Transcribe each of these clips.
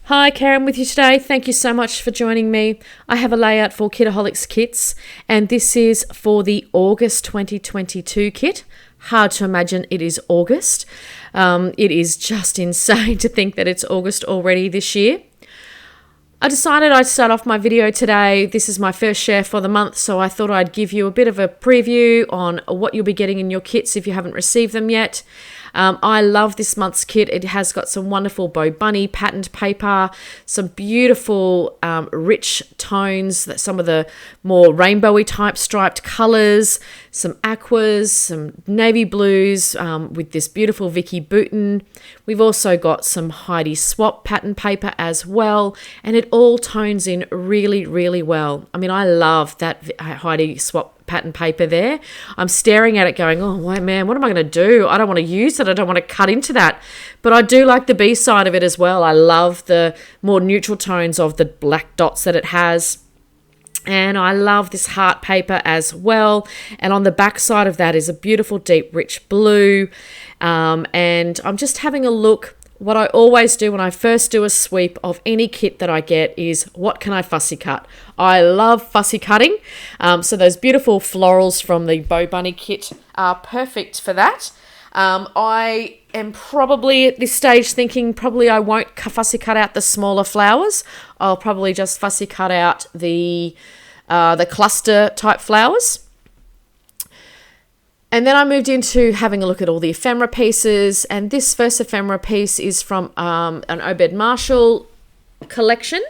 Hi, Karen with you today. Thank you so much for joining me. I have a layout for KItaholics kits, and this is for the August 2022 kit. Hard to imagine it is August. It is just insane to think that it's August already this year. I decided I'd start off my video today. This is my first share for the month, so I thought I'd give you a bit of a preview on what you'll be getting in your kits if you haven't received them yet. I love this month's kit. It has got some wonderful Bo Bunny patterned paper, some beautiful rich tones, some of the more rainbowy type striped colours, some aquas, some navy blues with this beautiful Vicky Bouton. We've also got some Heidi Swap pattern paper as well, and it all tones in really, really well. I mean, I love that Heidi Swap pattern paper there. I'm staring at it going, oh man, what am I going to do? I don't want to use it. I don't want to cut into that. But I do like the B side of it as well. I love the more neutral tones of the black dots that it has. And I love this heart paper as well. And on the back side of that is a beautiful deep rich blue. And I'm just having a look. What I always do when I first do a sweep of any kit that I get is, what can I fussy cut? I love fussy cutting. So those beautiful florals from the Bo Bunny kit are perfect for that. I am probably at this stage thinking I won't fussy cut out the smaller flowers. I'll probably just fussy cut out the cluster type flowers. And then I moved into having a look at all the ephemera pieces, and this first ephemera piece is from an Obed Marshall collection,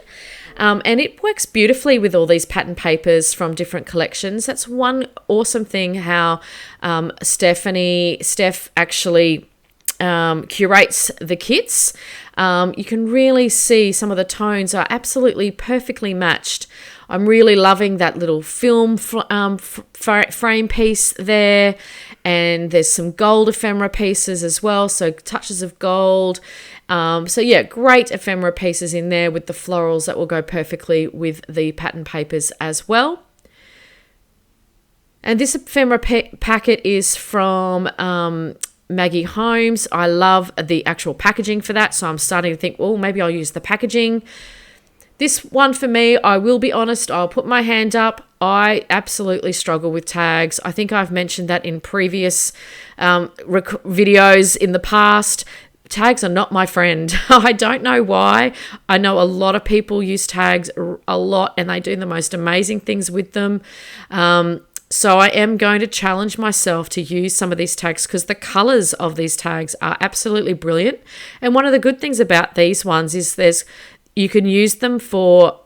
and it works beautifully with all these pattern papers from different collections. That's one awesome thing how Steph actually curates the kits. You can really see some of the tones are absolutely perfectly matched. I'm really loving that little film frame piece there, and there's some gold ephemera pieces as well, so touches of gold. So yeah, great ephemera pieces in there with the florals that will go perfectly with the pattern papers as well. And this ephemera packet is from Maggie Holmes. I love the actual packaging for that, so I'm starting to think, oh, maybe I'll use the packaging. This one for me, I will be honest, I'll put my hand up. I absolutely struggle with tags. I think I've mentioned that in previous videos in the past. Tags are not my friend. I don't know why. I know a lot of people use tags a lot, and they do the most amazing things with them. So I am going to challenge myself to use some of these tags because the colors of these tags are absolutely brilliant. And one of the good things about these ones is you can use them for,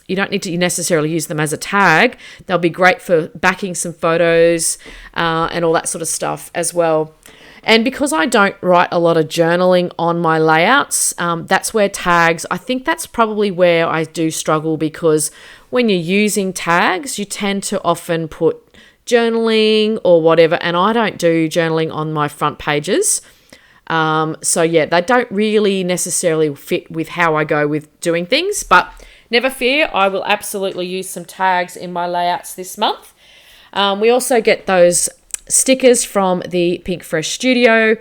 you don't need to necessarily use them as a tag. They'll be great for backing some photos and all that sort of stuff as well. And because I don't write a lot of journaling on my layouts, that's where tags, I think that's probably where I do struggle, because when you're using tags, you tend to often put journaling or whatever, and I don't do journaling on my front pages. So yeah, they don't really necessarily fit with how I go with doing things, but never fear, I will absolutely use some tags in my layouts this month. We also get those stickers from the Pink Fresh Studio.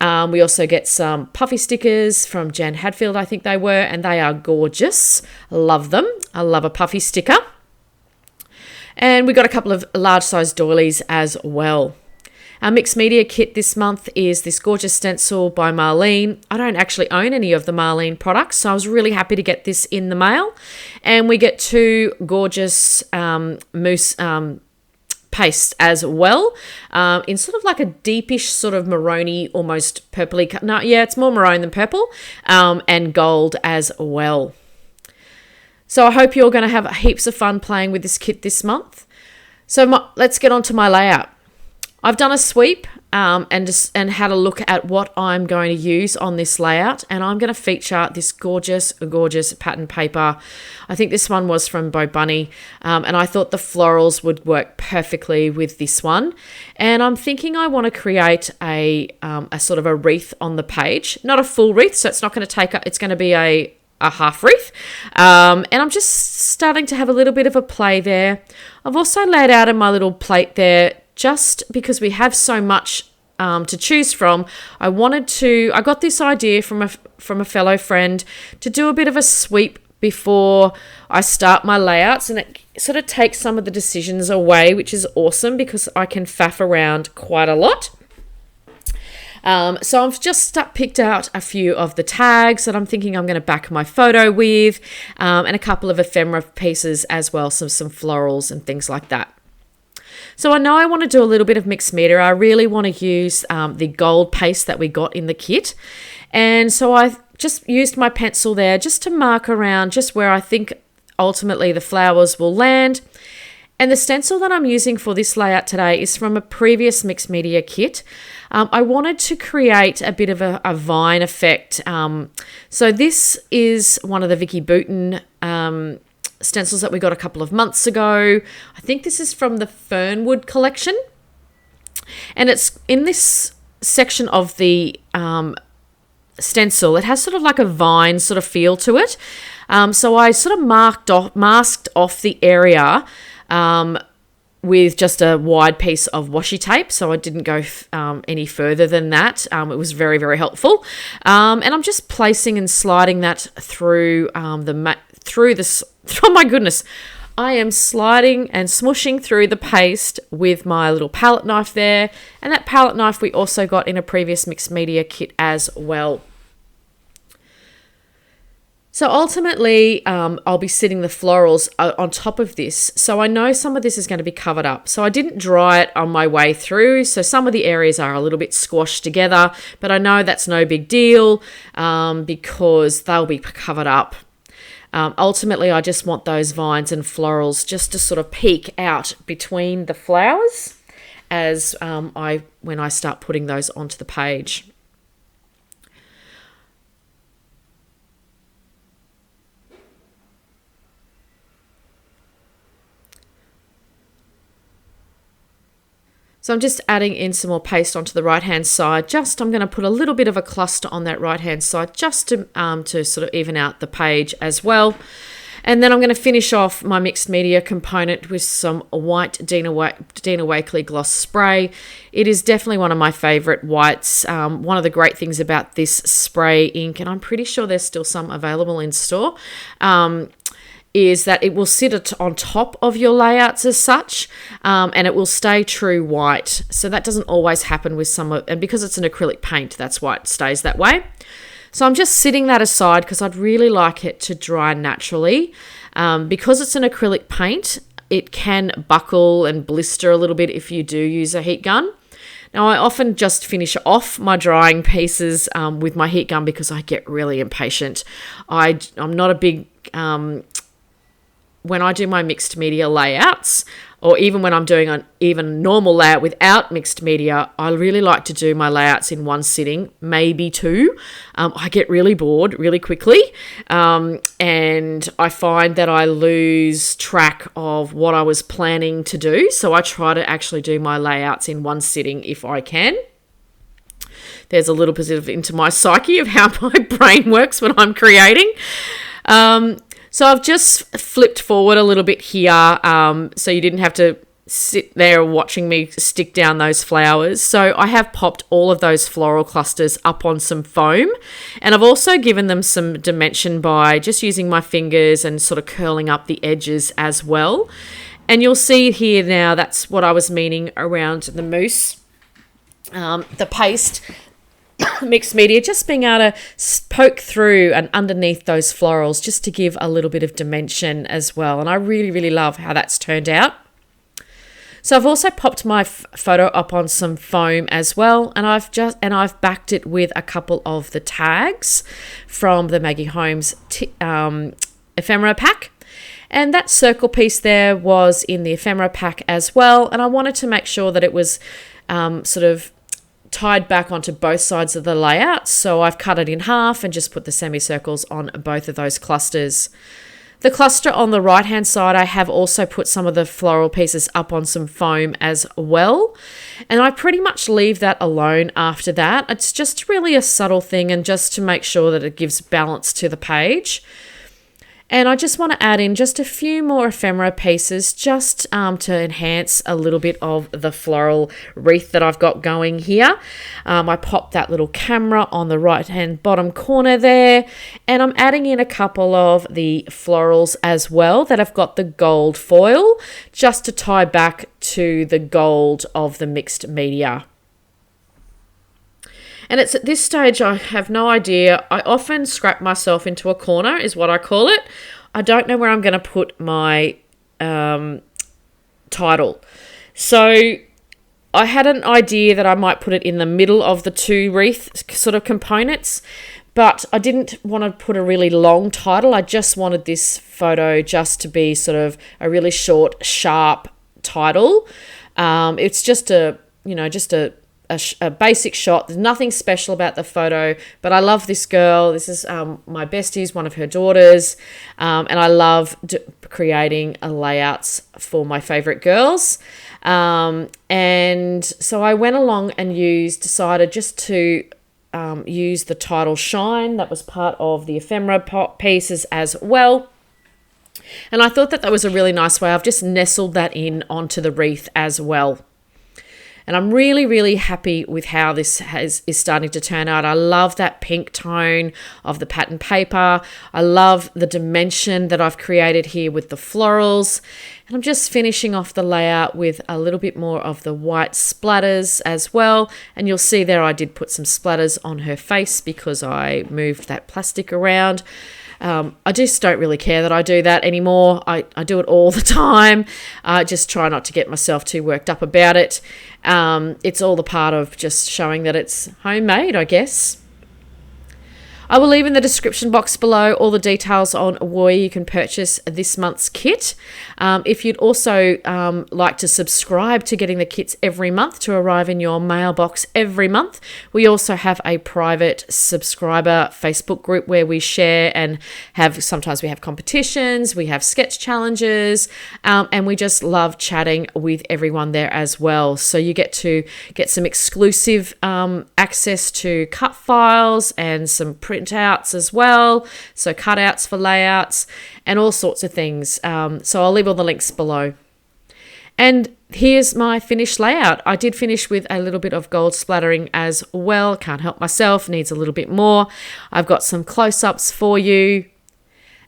We also get some puffy stickers from Jan Hadfield, I think they were, and they are gorgeous. Love them. I love a puffy sticker. And we got a couple of large size doilies as well. Our mixed media kit this month is this gorgeous stencil by Marlene. I don't actually own any of the Marlene products, so I was really happy to get this in the mail. And we get two gorgeous mousse paste as well, in sort of like a deepish sort of maroni, almost purpley. No, yeah, it's more maroon than purple, and gold as well. So I hope you're going to have heaps of fun playing with this kit this month. So let's get on to my layout. I've done a sweep and had a look at what I'm going to use on this layout, and I'm going to feature this gorgeous pattern paper. I think this one was from Bo Bunny, and I thought the florals would work perfectly with this one. And I'm thinking I want to create a sort of a wreath on the page, not a full wreath, so it's not going to take up. It's going to be a half wreath, and I'm just starting to have a little bit of a play there. I've also laid out in my little plate there, just because we have so much to choose from, I got this idea from a fellow friend to do a bit of a sweep before I start my layouts, and it sort of takes some of the decisions away, which is awesome because I can faff around quite a lot. So I've just picked out a few of the tags that I'm thinking I'm going to back my photo with, and a couple of ephemera pieces as well, so some florals and things like that. So I know I want to do a little bit of mixed media. I really want to use the gold paste that we got in the kit. And so I just used my pencil there just to mark around just where I think ultimately the flowers will land. And the stencil that I'm using for this layout today is from a previous mixed media kit. I wanted to create a bit of a vine effect. So this is one of the Vicky Bouton stencils that we got a couple of months ago. I think this is from the Fernwood collection. And it's in this section of the stencil. It has sort of like a vine sort of feel to it. So I sort of masked off the area with just a wide piece of washi tape, so I didn't go any further than that. It was very, very helpful. And I'm just placing and sliding that through through this. Oh my goodness! I am sliding and smushing through the paste with my little palette knife there, and that palette knife we also got in a previous mixed media kit as well. So ultimately, I'll be sitting the florals on top of this. So I know some of this is going to be covered up. So I didn't dry it on my way through. So some of the areas are a little bit squashed together, but I know that's no big deal because they'll be covered up. Ultimately, I just want those vines and florals just to sort of peek out between the flowers as when I start putting those onto the page. So I'm just adding in some more paste onto the right-hand side. I'm going to put a little bit of a cluster on that right-hand side just to sort of even out the page as well. And then I'm going to finish off my mixed media component with some white Dina Wakley gloss spray. It is definitely one of my favourite whites. One of the great things about this spray ink, and I'm pretty sure there's still some available in store, is that it will sit on top of your layouts as such, and it will stay true white. So that doesn't always happen with and because it's an acrylic paint, that's why it stays that way. So I'm just sitting that aside because I'd really like it to dry naturally. Because it's an acrylic paint, it can buckle and blister a little bit if you do use a heat gun. Now, I often just finish off my drying pieces with my heat gun because I get really impatient. I'm not a big... when I do my mixed media layouts, or even when I'm doing an even normal layout without mixed media, I really like to do my layouts in one sitting, maybe two. I get really bored really quickly, and I find that I lose track of what I was planning to do. So I try to actually do my layouts in one sitting if I can. There's a little bit into my psyche of how my brain works when I'm creating. So I've just flipped forward a little bit here, so you didn't have to sit there watching me stick down those flowers. So I have popped all of those floral clusters up on some foam, and I've also given them some dimension by just using my fingers and sort of curling up the edges as well. And you'll see here now, that's what I was meaning around the mousse, the paste. Mixed media, just being able to poke through and underneath those florals just to give a little bit of dimension as well. And I really, really love how that's turned out. So I've also popped my photo up on some foam as well, and I've backed it with a couple of the tags from the Maggie Holmes ephemera pack. And that circle piece there was in the ephemera pack as well, and I wanted to make sure that it was sort of tied back onto both sides of the layout. So I've cut it in half and just put the semicircles on both of those clusters. The cluster on the right hand side, I have also put some of the floral pieces up on some foam as well. And I pretty much leave that alone after that. It's just really a subtle thing and just to make sure that it gives balance to the page. And I just want to add in just a few more ephemera pieces just to enhance a little bit of the floral wreath that I've got going here. I popped that little camera on the right hand bottom corner there, and I'm adding in a couple of the florals as well that have got the gold foil just to tie back to the gold of the mixed media. And it's at this stage I have no idea. I often scrap myself into a corner is what I call it. I don't know where I'm going to put my title. So I had an idea that I might put it in the middle of the two wreath sort of components, but I didn't want to put a really long title. I just wanted this photo just to be sort of a really short, sharp title. It's just a basic shot. There's nothing special about the photo, but I love this girl. This is my bestie's, one of her daughters, and I love creating layouts for my favorite girls. And so I went along and decided just to use the title Shine. That was part of the ephemera pieces as well. And I thought that was a really nice way. I've just nestled that in onto the wreath as well. And I'm really, really happy with how this is starting to turn out. I love that pink tone of the pattern paper. I love the dimension that I've created here with the florals. And I'm just finishing off the layout with a little bit more of the white splatters as well. And you'll see there I did put some splatters on her face because I moved that plastic around. I just don't really care that I do that anymore. I do it all the time. I just try not to get myself too worked up about it. It's all the part of just showing that it's homemade, I guess. I will leave in the description box below all the details on where you can purchase this month's kit. If you'd also like to subscribe to getting the kits every month to arrive in your mailbox every month, we also have a private subscriber Facebook group where we share and sometimes we have competitions, we have sketch challenges, and we just love chatting with everyone there as well. So you get to get some exclusive access to cut files and some printouts as well, so cutouts for layouts and all sorts of things. So I'll leave all the links below. And here's my finished layout. I did finish with a little bit of gold splattering as well. Can't help myself, needs a little bit more. I've got some close-ups for you.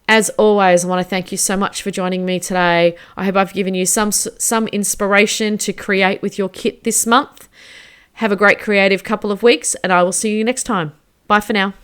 As always, I want to thank you so much for joining me today. I hope I've given you some inspiration to create with your kit this month. Have a great creative couple of weeks, and I will see you next time. Bye for now.